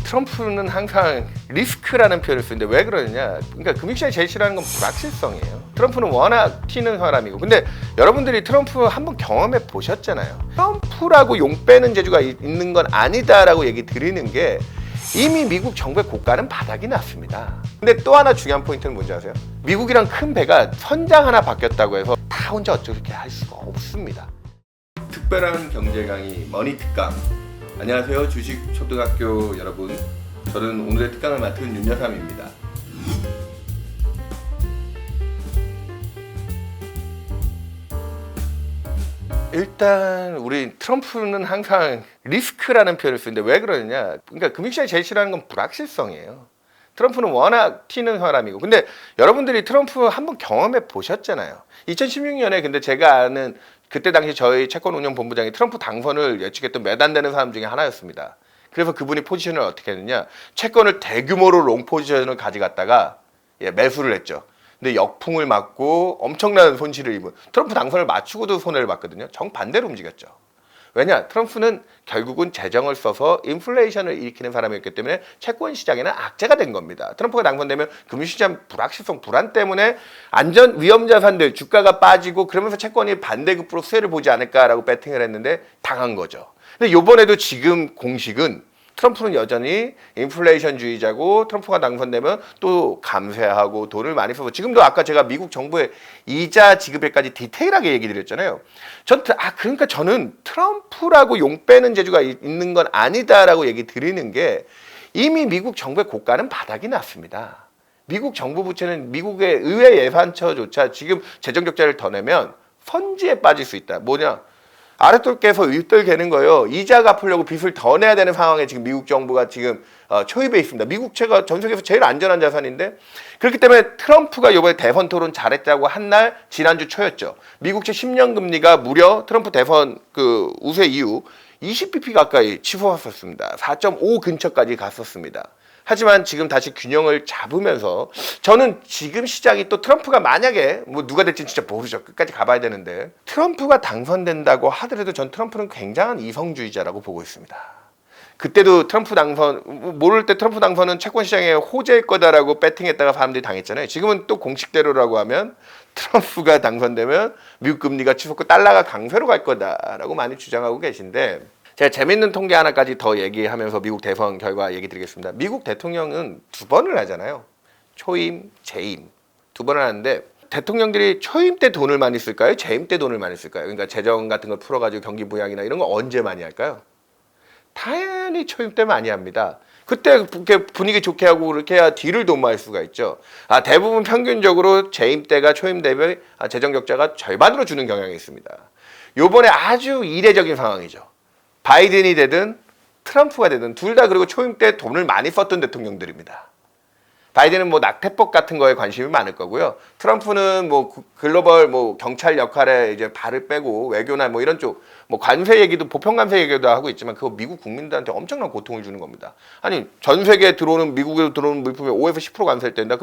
트럼프는 항상 리스크라는 표현을 쓰는데 왜 그러느냐? 그러니까 금융시장이 제일 싫어하는 건 불확실성이에요. 트럼프는 워낙 튀는 사람이고, 근데 여러분들이 트럼프 한번 경험해 보셨잖아요. 트럼프라고 용 빼는 재주가 있는 건 아니다라고 얘기 드리는 게 이미 미국 정부의 고가는 바닥이 났습니다. 근데 또 하나 중요한 포인트는 뭔지 아세요? 미국이랑 큰 배가 선장 하나 바뀌었다고 해서 다 혼자 어떻게 할 수가 없습니다. 특별한 경제 강의 머니 특강. 안녕하세요, 주식 초등학교 여러분. 저는 오늘의 특강을 맡은 윤여삼입니다. 일단 우리 트럼프는 항상 리스크라는 표현을 쓰는데 왜 그러느냐? 그러니까 금융시장이 제일 싫어하는 건 불확실성이에요. 트럼프는 워낙 튀는 사람이고, 근데 여러분들이 트럼프 한번 경험해 보셨잖아요. 2016년에 근데 제가 아는 그때 당시 저희 채권운용본부장이 트럼프 당선을 예측했던 몇 안 되는 사람 중에 하나였습니다. 그래서 그분이 포지션을 어떻게 했느냐? 채권을 대규모로 롱 포지션을 가져갔다가 매수를 했죠. 근데 역풍을 맞고 엄청난 손실을 입은 트럼프 당선을 맞추고도 손해를 봤거든요. 정반대로 움직였죠. 왜냐? 트럼프는 결국은 재정을 써서 인플레이션을 일으키는 사람이었기 때문에 채권 시장에는 악재가 된 겁니다. 트럼프가 당선되면 금융시장 불확실성, 불안 때문에 안전 위험 자산들 주가가 빠지고 그러면서 채권이 반대급부로 수혜를 보지 않을까라고 배팅을 했는데 당한 거죠. 근데 이번에도 지금 공식은 트럼프는 여전히 인플레이션주의자고, 트럼프가 당선되면 또 감세하고 돈을 많이 써서, 지금도 아까 제가 미국 정부의 이자 지급에까지 디테일하게 얘기 드렸잖아요. 그러니까 저는 트럼프라고 용 빼는 재주가 있는 건 아니다라고 얘기 드리는 게 이미 미국 정부의 고가는 바닥이 났습니다. 미국 정부 부채는 미국의 의회 예산처조차 지금 재정 적자를 더 내면 선지에 빠질 수 있다. 뭐냐? 아랫돌께서 윗돌 개는 거예요. 이자 갚으려고 빚을 더 내야 되는 상황에 지금 미국 정부가 지금 초입해 있습니다. 미국채가 전 세계에서 제일 안전한 자산인데, 그렇기 때문에 트럼프가 이번에 대선 토론 잘했다고 한 날 지난주 초였죠. 미국채 10년 금리가 무려 트럼프 대선 그 우세 이후 20bp 가까이 치솟았었습니다. 4.5 근처까지 갔었습니다. 하지만 지금 다시 균형을 잡으면서, 저는 지금 시장이 또 트럼프가 만약에 뭐 누가 될지 진짜 모르죠. 끝까지 가봐야 되는데, 트럼프가 당선된다고 하더라도 전 트럼프는 굉장한 이성주의자라고 보고 있습니다. 그때도 트럼프 당선, 모를 때 트럼프 당선은 채권 시장에 호재일 거다라고 배팅했다가 사람들이 당했잖아요. 지금은 또 공식대로라고 하면 트럼프가 당선되면 미국 금리가 치솟고 달러가 강세로 갈 거다라고 많이 주장하고 계신데, 제가 재밌는 통계 하나까지 더 얘기하면서 미국 대선 결과 얘기 드리겠습니다. 미국 대통령은 두 번을 하잖아요. 초임, 재임. 두 번을 하는데, 대통령들이 초임 때 돈을 많이 쓸까요? 재임 때 돈을 많이 쓸까요? 그러니까 재정 같은 걸 풀어가지고 경기 부양이나 이런 거 언제 많이 할까요? 당연히 초임 때 많이 합니다. 그때 이렇게 분위기 좋게 하고 그렇게 해야 딜을 도모할 수가 있죠. 대부분 평균적으로 재임 때가 초임 대비 재정 적자가 절반으로 주는 경향이 있습니다. 요번에 아주 이례적인 상황이죠. 바이든이 되든 트럼프가 되든 둘 다 그리고 초임 때 돈을 많이 썼던 대통령들입니다. 바이든은 뭐 낙태법 같은 거에 관심이 많을 거고요. 트럼프는 뭐 글로벌 뭐 경찰 역할에 이제 발을 빼고 외교나 뭐 이런 쪽 뭐 관세 얘기도, 보편 관세 얘기도 하고 있지만 그거 미국 국민들한테 엄청난 고통을 주는 겁니다. 아니, 전 세계에 들어오는, 미국에 들어오는 물품에 5에서 10% 관세를 뗀다.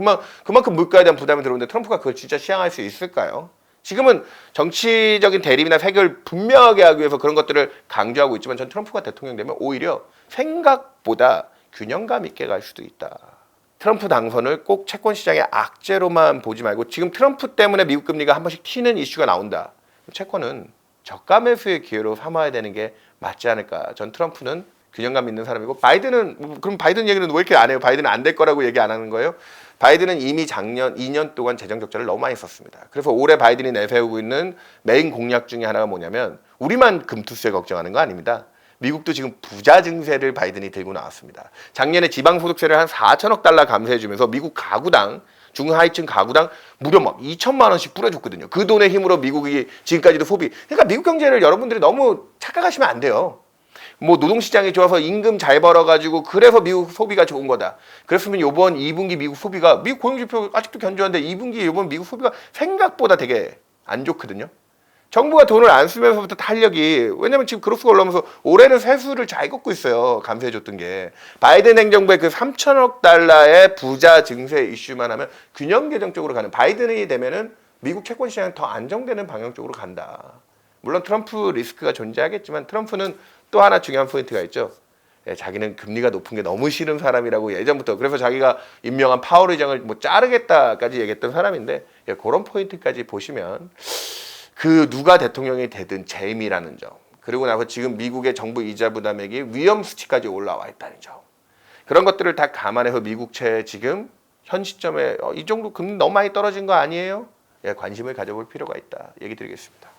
그만큼 물가에 대한 부담이 들어오는데 트럼프가 그걸 진짜 시행할 수 있을까요? 지금은 정치적인 대립이나 세결 분명하게 하기 위해서 그런 것들을 강조하고 있지만, 전 트럼프가 대통령 되면 오히려 생각보다 균형감 있게 갈 수도 있다. 트럼프 당선을 꼭 채권 시장의 악재로만 보지 말고, 지금 트럼프 때문에 미국 금리가 한 번씩 튀는 이슈가 나온다. 채권은 저가 매수의 기회로 삼아야 되는 게 맞지 않을까. 전 트럼프는 균형감 있는 사람이고, 바이든은, 그럼 바이든 얘기는 왜 이렇게 안 해요? 바이든은 안 될 거라고 얘기 안 하는 거예요? 바이든은 이미 작년 2년 동안 재정 적자를 너무 많이 썼습니다. 그래서 올해 바이든이 내세우고 있는 메인 공약 중에 하나가 뭐냐면, 우리만 금투세 걱정하는 거 아닙니다. 미국도 지금 부자 증세를 바이든이 들고 나왔습니다. 작년에 지방소득세를 한 4천억 달러 감세해주면서 미국 가구당, 중하위층 가구당 무려 막 2천만 원씩 뿌려줬거든요. 그 돈의 힘으로 미국이 지금까지도 소비. 그러니까 미국 경제를 여러분들이 너무 착각하시면 안 돼요. 뭐 노동시장이 좋아서 임금 잘 벌어가지고 그래서 미국 소비가 좋은 거다. 그랬으면 요번 2분기 미국 소비가, 미국 고용지표 아직도 견조한데 2분기 요번 미국 소비가 생각보다 되게 안 좋거든요. 정부가 돈을 안 쓰면서부터 탄력이, 왜냐면 지금 그로스가 올라오면서 올해는 세수를 잘 걷고 있어요. 감세해줬던 게. 바이든 행정부의 그 3천억 달러의 부자 증세 이슈만 하면 균형 개정 쪽으로 가는, 바이든이 되면은 미국 채권 시장은 더 안정되는 방향 쪽으로 간다. 물론 트럼프 리스크가 존재하겠지만, 트럼프는 또 하나 중요한 포인트가 있죠. 자기는 금리가 높은 게 너무 싫은 사람이라고 예전부터, 그래서 자기가 임명한 파월 의장을 뭐 자르겠다까지 얘기했던 사람인데, 그런 포인트까지 보시면 그 누가 대통령이 되든 재임이라는 점, 그리고 나서 지금 미국의 정부 이자 부담액이 위험 수치까지 올라와 있다는 점, 그런 것들을 다 감안해서 미국채 지금 현 시점에 이 정도 금리 너무 많이 떨어진 거 아니에요? 관심을 가져볼 필요가 있다 얘기 드리겠습니다.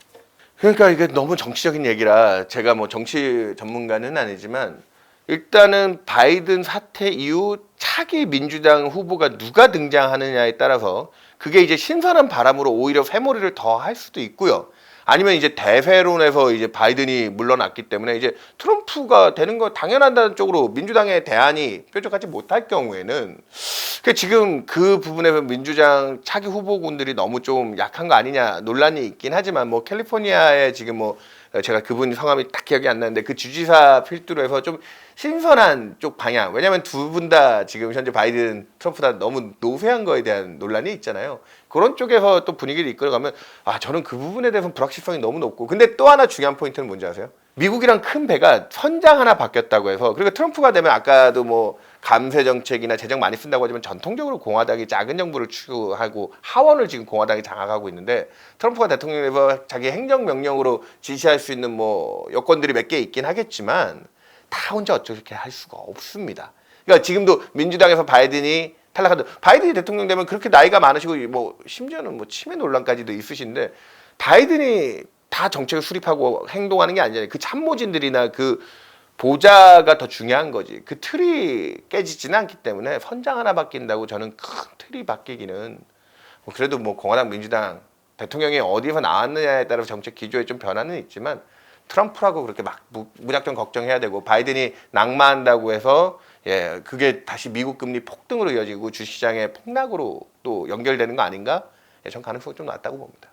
그러니까 이게 너무 정치적인 얘기라 제가 뭐 정치 전문가는 아니지만, 일단은 바이든 사태 이후 차기 민주당 후보가 누가 등장하느냐에 따라서 그게 이제 신선한 바람으로 오히려 쇠머리를 더 할 수도 있고요. 아니면 이제 대세론에서 이제 바이든이 물러났기 때문에 이제 트럼프가 되는 거 당연하다는 쪽으로 민주당의 대안이 뾰족하지 못할 경우에는, 지금 그 부분에서 민주당 차기 후보군들이 너무 좀 약한 거 아니냐 논란이 있긴 하지만, 뭐 캘리포니아에 지금 뭐 제가 그분 성함이 딱 기억이 안 나는데 그 주지사 필두로 해서 좀 신선한 쪽 방향, 왜냐면 두 분 다 지금 현재 바이든 트럼프다 너무 노쇠한 거에 대한 논란이 있잖아요. 그런 쪽에서 또 분위기를 이끌어가면 저는 그 부분에 대해서는 불확실성이 너무 높고, 근데 또 하나 중요한 포인트는 뭔지 아세요? 미국이랑 큰 배가 선장 하나 바뀌었다고 해서, 그리고 트럼프가 되면 아까도 뭐 감세 정책이나 재정 많이 쓴다고 하지만 전통적으로 공화당이 작은 정부를 추구하고 하원을 지금 공화당이 장악하고 있는데, 트럼프가 대통령에서 자기 행정명령으로 지시할 수 있는 뭐 여건들이 몇 개 있긴 하겠지만 다 혼자 어떻게 할 수가 없습니다. 그러니까 지금도 민주당에서 바이든이 탈락하든, 바이든이 대통령 되면 그렇게 나이가 많으시고 뭐 심지어는 뭐 치매 논란까지도 있으신데, 바이든이 다 정책을 수립하고 행동하는 게 아니잖아요. 그 참모진들이나 그 보좌가 더 중요한 거지. 그 틀이 깨지지는 않기 때문에 선장 하나 바뀐다고 저는 큰 틀이 바뀌기는, 그래도 뭐 공화당 민주당 대통령이 어디에서 나왔느냐에 따라서 정책 기조에 좀 변화는 있지만, 트럼프라고 그렇게 막 무작정 걱정해야 되고, 바이든이 낙마한다고 해서 그게 다시 미국 금리 폭등으로 이어지고 주식시장의 폭락으로 또 연결되는 거 아닌가? 전 가능성이 좀 낮다고 봅니다.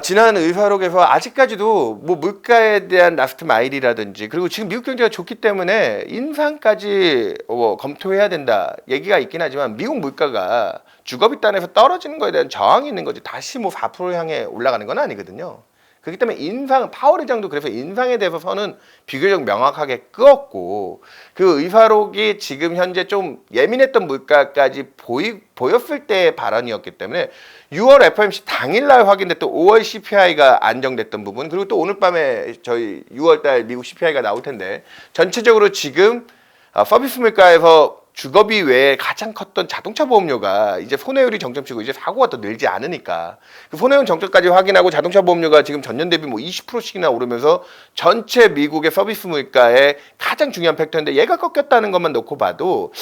지난 의사록에서 아직까지도 뭐 물가에 대한 라스트 마일이라든지, 그리고 지금 미국 경제가 좋기 때문에 인상까지 검토해야 된다 얘기가 있긴 하지만, 미국 물가가 주거비 단에서 떨어지는 거에 대한 저항이 있는 거지 다시 뭐 4% 향해 올라가는 건 아니거든요. 그렇기 때문에 파월 의장도 그래서 인상에 대해서는 비교적 명확하게 끄었고, 그 의사록이 지금 현재 좀 예민했던 물가까지 보였을 때의 발언이었기 때문에 6월 FOMC 당일날 확인됐던 5월 CPI가 안정됐던 부분, 그리고 또 오늘 밤에 저희 6월달 미국 CPI가 나올 텐데, 전체적으로 지금 서비스 물가에서 주거비 외에 가장 컸던 자동차 보험료가 이제 손해율이 정점치고 이제 사고가 더 늘지 않으니까, 그 손해율 정점까지 확인하고 자동차 보험료가 지금 전년 대비 뭐 20%씩이나 오르면서 전체 미국의 서비스 물가의 가장 중요한 팩터인데, 얘가 꺾였다는 것만 놓고 봐도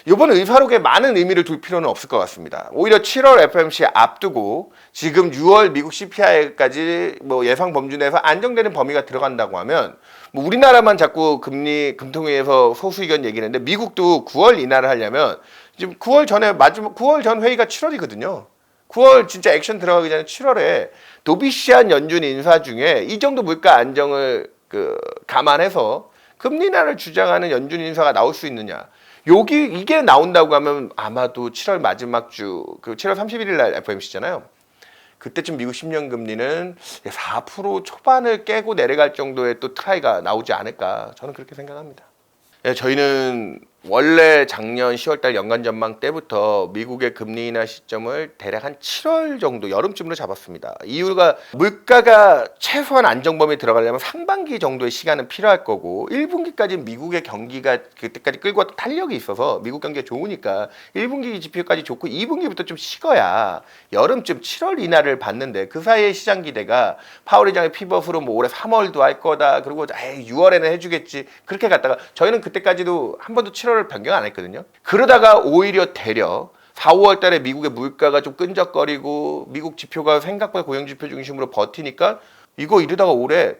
이번 의사록에 많은 의미를 둘 필요는 없을 것 같습니다. 오히려 7월 FOMC 앞두고 지금 6월 미국 CPI까지 뭐 예상 범주 내에서 안정되는 범위가 들어간다고 하면, 뭐 우리나라만 자꾸 금통위에서 소수 의견 얘기하는데, 미국도 9월 인하를 하려면 지금 9월 전에 9월 전 회의가 7월이거든요. 9월 진짜 액션 들어가기 전에 7월에 도비시안 연준 인사 중에 이 정도 물가 안정을 감안해서 금리 인하를 주장하는 연준 인사가 나올 수 있느냐? 이게 나온다고 하면 아마도 7월 마지막 주, 7월 31일 날 FOMC잖아요. 그때쯤 미국 10년 금리는 4% 초반을 깨고 내려갈 정도의 또 트라이가 나오지 않을까, 저는 그렇게 생각합니다. 저희는 원래 작년 10월달 연간 전망 때부터 미국의 금리 인하 시점을 대략 한 7월 정도 여름쯤으로 잡았습니다. 이유가 물가가 최소한 안정범위에 들어가려면 상반기 정도의 시간은 필요할 거고, 1분기까지 미국의 경기가 그때까지 끌고 왔던 탄력이 있어서 미국 경기가 좋으니까 1분기 지표까지 좋고 2분기부터 좀 식어야 여름쯤 7월 인하를 받는데, 그 사이에 시장 기대가 파월 의장의 피벗으로 뭐 올해 3월도 할 거다, 그리고 6월에는 해주겠지, 그렇게 갔다가 저희는 그때까지도 한 번도 7월을 변경 안 했거든요. 그러다가 오히려 되려 4, 5월 달에 미국의 물가가 좀 끈적거리고 미국 지표가 생각보다 고용 지표 중심으로 버티니까, 이거 이러다가 올해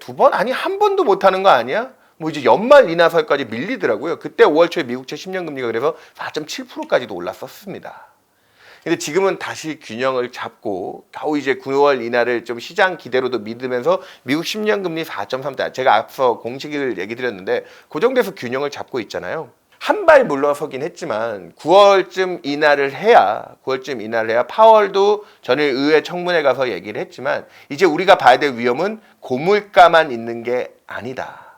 한 번도 못 하는 거 아니야? 뭐 이제 연말 인하설까지 밀리더라고요. 그때 5월 초에 미국채 10년 금리가 그래서 4.7%까지도 올랐었습니다. 근데 지금은 다시 균형을 잡고 겨우 이제 9월 인하를 좀 시장 기대로도 믿으면서 미국 10년 금리 4.3대, 제가 앞서 공식을 얘기 드렸는데 그 정도에서 균형을 잡고 있잖아요. 한 발 물러서긴 했지만 9월쯤 인하를 해야 파월도 전일 의회 청문회 가서 얘기를 했지만, 이제 우리가 봐야 될 위험은 고물가만 있는 게 아니다.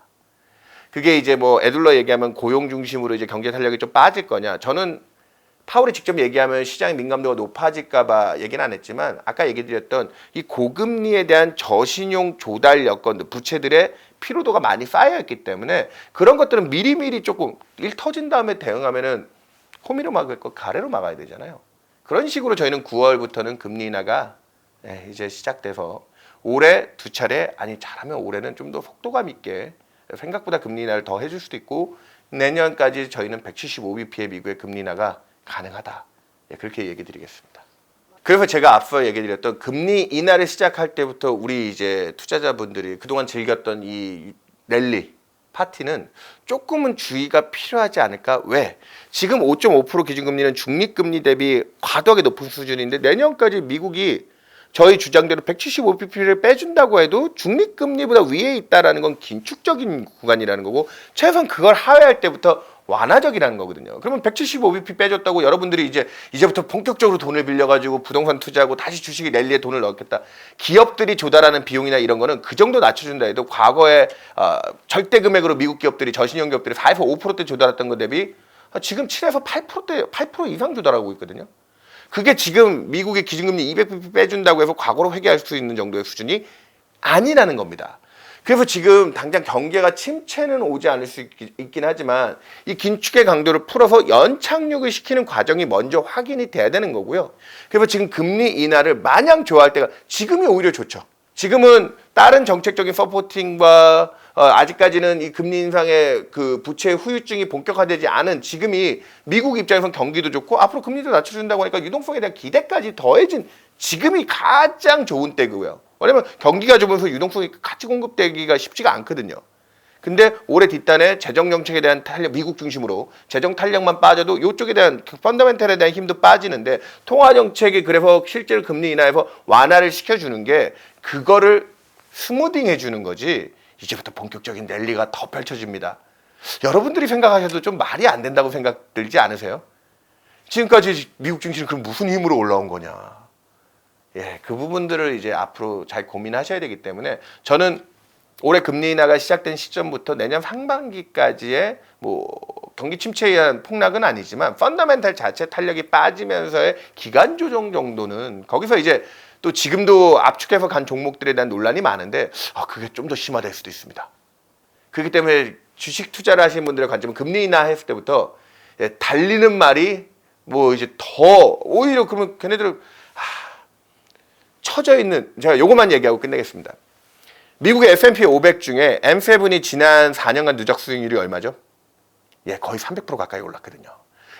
그게 이제 뭐 애들러 얘기하면 고용 중심으로 이제 경제 탄력이 좀 빠질 거냐? 저는 파월이 직접 얘기하면 시장의 민감도가 높아질까봐 얘기는 안 했지만 아까 얘기드렸던 이 고금리에 대한 저신용 조달 여건들, 부채들의 피로도가 많이 쌓여있기 때문에 그런 것들은 미리미리 조금 일 터진 다음에 대응하면은 호미로 막을 거 가래로 막아야 되잖아요. 그런 식으로 저희는 9월부터는 금리 인하가 이제 시작돼서 올해 2차례, 아니 잘하면 올해는 좀 더 속도감 있게 생각보다 금리 인하를 더 해줄 수도 있고 내년까지 저희는 175bp의 미국의 금리 인하가 가능하다. 그렇게 얘기 드리겠습니다. 그래서 제가 앞서 얘기 드렸던 금리 인하를 시작할 때부터 우리 이제 투자자분들이 그동안 즐겼던 이 랠리 파티는 조금은 주의가 필요하지 않을까? 왜? 지금 5.5% 기준금리는 중립금리 대비 과도하게 높은 수준인데 내년까지 미국이 저희 주장대로 175bp를 빼준다고 해도 중립금리보다 위에 있다라는 건 긴축적인 구간이라는 거고 최소한 그걸 하회할 때부터 완화적이라는 거거든요. 그러면 175bp 빼줬다고 여러분들이 이제부터 본격적으로 돈을 빌려가지고 부동산 투자하고 다시 주식이 랠리에 돈을 넣겠다. 기업들이 조달하는 비용이나 이런 거는 그 정도 낮춰준다 해도 과거에 절대 금액으로 미국 기업들이 저신용 기업들이 4에서 5%대 조달했던 것 대비 지금 7에서 8%대 8% 이상 조달하고 있거든요. 그게 지금 미국의 기준금리 200bp 빼준다고 해서 과거로 회귀할 수 있는 정도의 수준이 아니라는 겁니다. 그래서 지금 당장 경제가 침체는 오지 않을 수 있긴 하지만 이 긴축의 강도를 풀어서 연착륙을 시키는 과정이 먼저 확인이 돼야 되는 거고요. 그래서 지금 금리 인하를 마냥 좋아할 때가 지금이 오히려 좋죠. 지금은 다른 정책적인 서포팅과 아직까지는 이 금리 인상의 그 부채 후유증이 본격화되지 않은 지금이 미국 입장에선 경기도 좋고 앞으로 금리도 낮춰준다고 하니까 유동성에 대한 기대까지 더해진 지금이 가장 좋은 때고요. 왜냐면 경기가 좋으면서 유동성이 같이 공급되기가 쉽지가 않거든요. 근데 올해 뒷단에 재정 정책에 대한 탄력, 미국 중심으로 재정 탄력만 빠져도 이쪽에 대한 펀더멘털에 대한 힘도 빠지는데 통화 정책이 그래서 실제로 금리 인하해서 완화를 시켜주는 게 그거를 스무딩 해주는 거지 이제부터 본격적인 랠리가 더 펼쳐집니다. 여러분들이 생각하셔도 좀 말이 안 된다고 생각 들지 않으세요? 지금까지 미국 증시는 그럼 무슨 힘으로 올라온 거냐? 그 부분들을 이제 앞으로 잘 고민하셔야 되기 때문에 저는 올해 금리 인하가 시작된 시점부터 내년 상반기까지의 뭐 경기 침체에 의한 폭락은 아니지만 펀더멘탈 자체 탄력이 빠지면서의 기간 조정 정도는 거기서 이제 또 지금도 압축해서 간 종목들에 대한 논란이 많은데 그게 좀 더 심화될 수도 있습니다. 그렇기 때문에 주식 투자를 하시는 분들의 관점은 금리 인하 했을 때부터 달리는 말이 뭐 이제 더 오히려 그러면 걔네들 처져 있는 제가 요것만 얘기하고 끝내겠습니다. 미국의 S&P 500 중에 M7이 지난 4년간 누적 수익률이 얼마죠? 거의 300% 가까이 올랐거든요.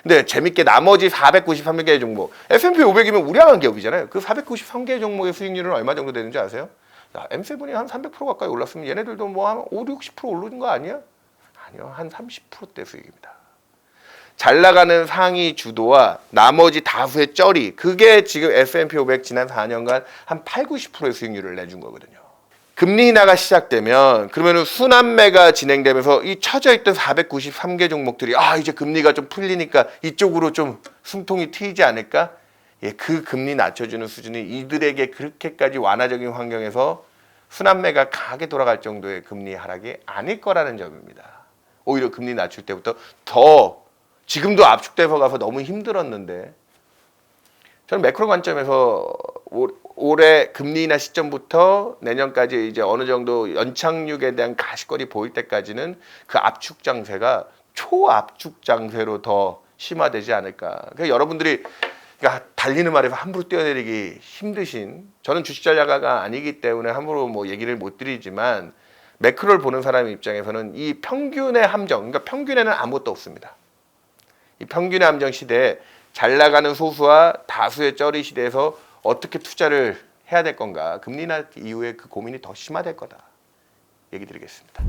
근데 재밌게 나머지 493개 종목 S&P 500이면 우량한 기업이잖아요. 그 493개 종목의 수익률은 얼마 정도 되는지 아세요? M7이 한 300% 가까이 올랐으면 얘네들도 뭐 한 5, 60% 오르는 거 아니야? 아니요. 한 30%대 수익입니다. 잘 나가는 상위 주도와 나머지 다수의 쩌리 그게 지금 S&P 500 지난 4년간 한 8, 90%의 수익률을 내준 거거든요. 금리 인하가 시작되면 그러면은 순환매가 진행되면서 이 처져있던 493개 종목들이 이제 금리가 좀 풀리니까 이쪽으로 좀 숨통이 트이지 않을까? 그 금리 낮춰주는 수준이 이들에게 그렇게까지 완화적인 환경에서 순환매가 강하게 돌아갈 정도의 금리 하락이 아닐 거라는 점입니다. 오히려 금리 낮출 때부터 더 지금도 압축돼서 가서 너무 힘들었는데 저는 매크로 관점에서 올해 금리 인하 시점부터 내년까지 이제 어느 정도 연착륙에 대한 가시거리 보일 때까지는 그 압축 장세가 초압축 장세로 더 심화되지 않을까. 그러니까 여러분들이 달리는 말에서 함부로 뛰어내리기 힘드신 저는 주식 전략가가 아니기 때문에 함부로 뭐 얘기를 못 드리지만 매크로를 보는 사람 입장에서는 이 평균의 함정, 그러니까 평균에는 아무것도 없습니다. 이 평균의 함정 시대에 잘 나가는 소수와 다수의 쩌리 시대에서 어떻게 투자를 해야 될 건가? 금리 인하 이후에 그 고민이 더 심화될 거다. 얘기 드리겠습니다.